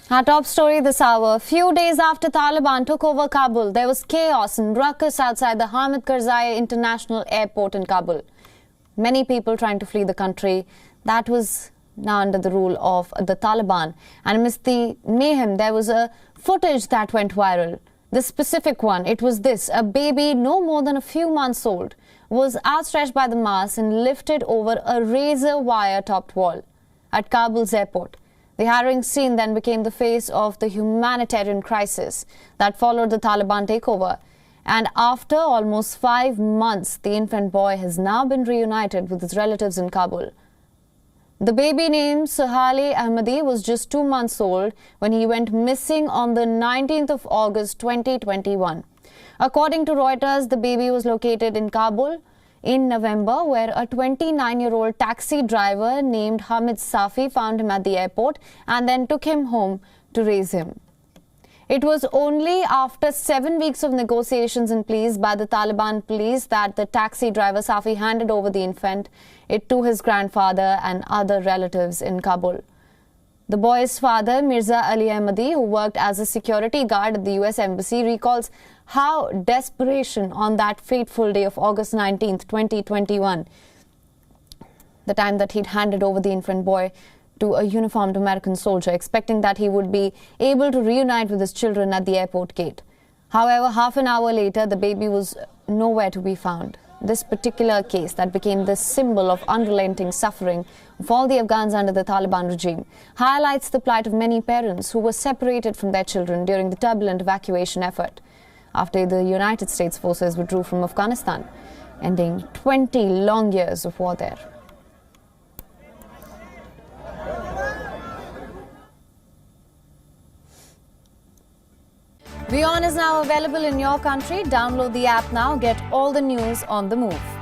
Our top story this hour. Few days after Taliban took over Kabul, there was chaos and ruckus outside the Hamid Karzai International Airport in Kabul. Many people trying to flee the country. That was now under the rule of the Taliban. And amidst the mayhem, there was a footage that went viral. The specific one, it was this: a baby no more than a few months old was outstretched by the mass and lifted over a razor wire-topped wall at Kabul's airport. The harrowing scene then became the face of the humanitarian crisis that followed the Taliban takeover. And after almost 5 months, the infant boy has now been reunited with his relatives in Kabul. The baby named Sohaili Ahmadi was just 2 months old when he went missing on the 19th of August 2021. According to Reuters, the baby was located in Kabul in November, where a 29-year-old taxi driver named Hamid Safi found him at the airport and then took him home to raise him. It was only after 7 weeks of negotiations and pleas by the Taliban police that the taxi driver Safi handed over the infant to his grandfather and other relatives in Kabul. The boy's father, Mirza Ali Ahmadi, who worked as a security guard at the US Embassy, recalls how desperation on that fateful day of August 19th, 2021, the time that he'd handed over the infant boy to a uniformed American soldier, expecting that he would be able to reunite with his children at the airport gate. However, half an hour later, the baby was nowhere to be found. This particular case that became the symbol of unrelenting suffering of all the Afghans under the Taliban regime highlights the plight of many parents who were separated from their children during the turbulent evacuation effort after the United States forces withdrew from Afghanistan, ending 20 long years of war there. WION is now available in your country. Download the app now. Get all the news on the move.